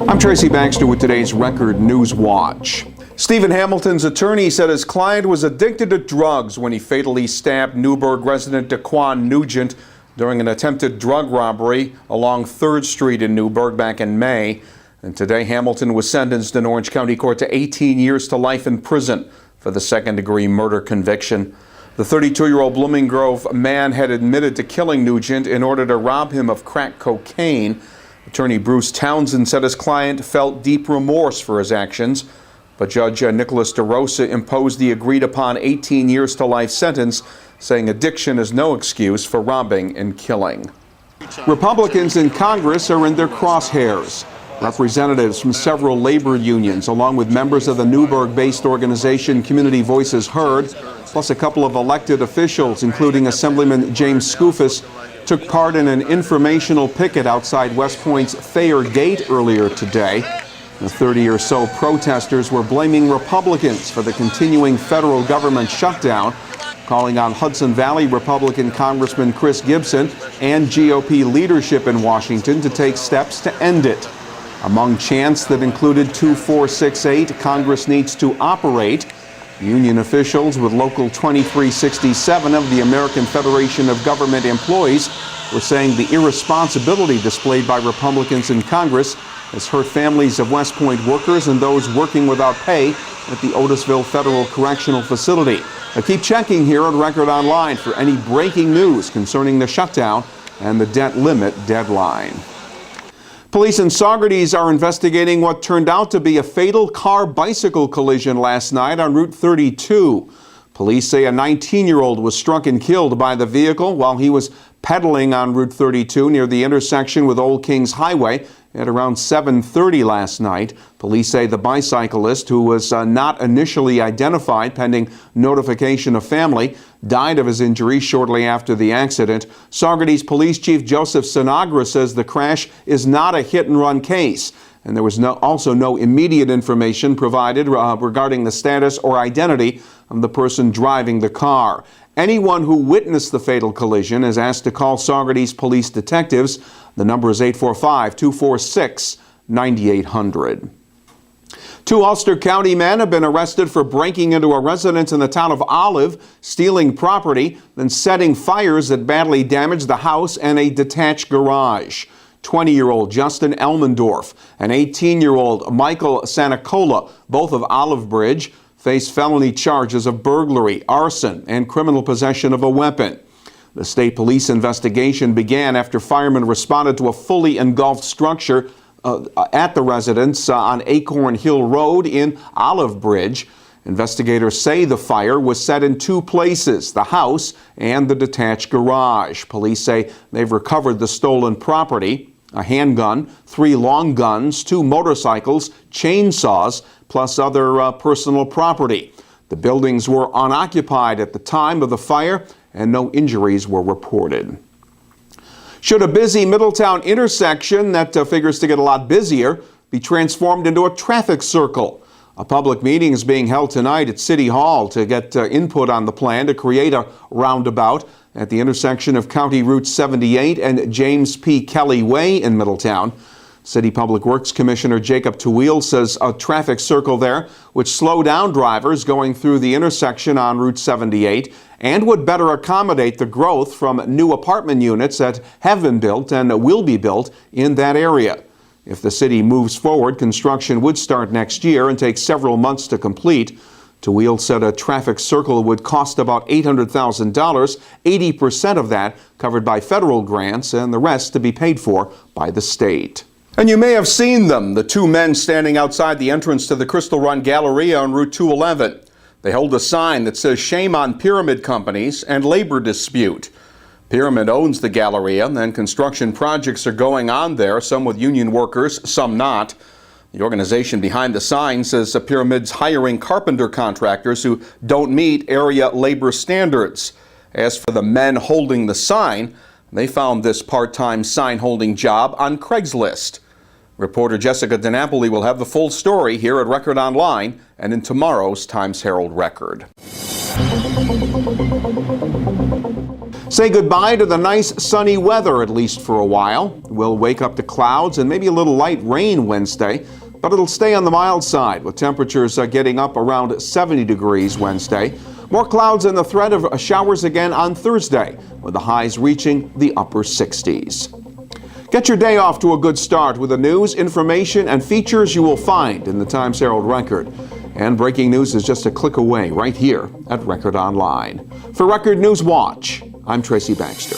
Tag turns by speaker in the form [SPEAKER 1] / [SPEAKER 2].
[SPEAKER 1] I'm Tracy Baxter with today's Record Newswatch. Stephen Hamilton's attorney said his client was addicted to drugs when he fatally stabbed Newburgh resident Daquan Nugent during an attempted drug robbery along 3rd Street in Newburgh back in May. And today Hamilton was sentenced in Orange County Court to 18 years to life in prison for the second-degree murder conviction. The 32-year-old Blooming Grove man had admitted to killing Nugent in order to rob him of crack cocaine. Attorney Bruce Townsend said his client felt deep remorse for his actions, but Judge Nicholas DeRosa imposed the agreed-upon 18 years to life sentence, saying addiction is no excuse for robbing and killing. Republicans in Congress are in their crosshairs. Representatives from several labor unions, along with members of the Newburgh-based organization Community Voices Heard, plus a couple of elected officials, including Assemblyman James Skoufis, took part in an informational picket outside West Point's Thayer gate earlier today. The 30 or so protesters were blaming Republicans for the continuing federal government shutdown, calling on Hudson Valley Republican Congressman Chris Gibson and GOP leadership in Washington to take steps to end it. Among chants that included 2468, Congress needs to operate, union officials with Local 2367 of the American Federation of Government Employees were saying the irresponsibility displayed by Republicans in Congress has hurt families of West Point workers and those working without pay at the Otisville Federal Correctional Facility. Now keep checking here on Record Online for any breaking news concerning the shutdown and the debt limit deadline. Police in Saugerties are investigating what turned out to be a fatal car-bicycle collision last night on Route 32. Police say a 19-year-old was struck and killed by the vehicle while he was pedaling on Route 32 near the intersection with Old Kings Highway at around 7:30 last night. Police say the bicyclist, who was not initially identified pending notification of family, died of his injuries shortly after the accident. Saugerties Police Chief Joseph Sinagra says the crash is not a hit-and-run case, and there was also no immediate information provided regarding the status or identity of the person driving the car. Anyone who witnessed the fatal collision is asked to call Saugerties Police Detectives. The number is 845-246-9800. 2 Ulster County men have been arrested for breaking into a residence in the town of Olive, stealing property, then setting fires that badly damaged the house and a detached garage. 20-year-old Justin Elmendorf and 18-year-old Michael Sanacola, both of Olive Bridge, face felony charges of burglary, arson, and criminal possession of a weapon. The state police investigation began after firemen responded to a fully engulfed structure at the residence on Acorn Hill Road in Olive Bridge. Investigators say the fire was set in 2 places, the house and the detached garage. Police say they've recovered the stolen property, a handgun, 3 long guns, 2 motorcycles, chainsaws, plus other personal property. The buildings were unoccupied at the time of the fire, and no injuries were reported. Should a busy Middletown intersection that figures to get a lot busier be transformed into a traffic circle? A public meeting is being held tonight at City Hall to get input on the plan to create a roundabout at the intersection of County Route 78 and James P. Kelly Way in Middletown. City Public Works Commissioner Jacob Teweel says a traffic circle there would slow down drivers going through the intersection on Route 78 and would better accommodate the growth from new apartment units that have been built and will be built in that area. If the city moves forward, construction would start next year and take several months to complete. Teweel said a traffic circle would cost about $800,000, 80% of that covered by federal grants and the rest to be paid for by the state. And you may have seen them, the 2 men standing outside the entrance to the Crystal Run Galleria on Route 211. They hold a sign that says "Shame on Pyramid Companies" and "Labor Dispute." Pyramid owns the Galleria, and construction projects are going on there, some with union workers, some not. The organization behind the sign says the Pyramid's hiring carpenter contractors who don't meet area labor standards. As for the men holding the sign, they found this part-time sign-holding job on Craigslist. Reporter Jessica DiNapoli will have the full story here at Record Online and in tomorrow's Times-Herald Record. Say goodbye to the nice sunny weather, at least for a while. We'll wake up to clouds and maybe a little light rain Wednesday, but it'll stay on the mild side, with temperatures getting up around 70 degrees Wednesday. More clouds and the threat of showers again on Thursday, with the highs reaching the upper 60s. Get your day off to a good start with the news, information, and features you will find in the Times-Herald-Record. And breaking news is just a click away right here at Record Online. For Record Newswatch, I'm Tracy Baxter.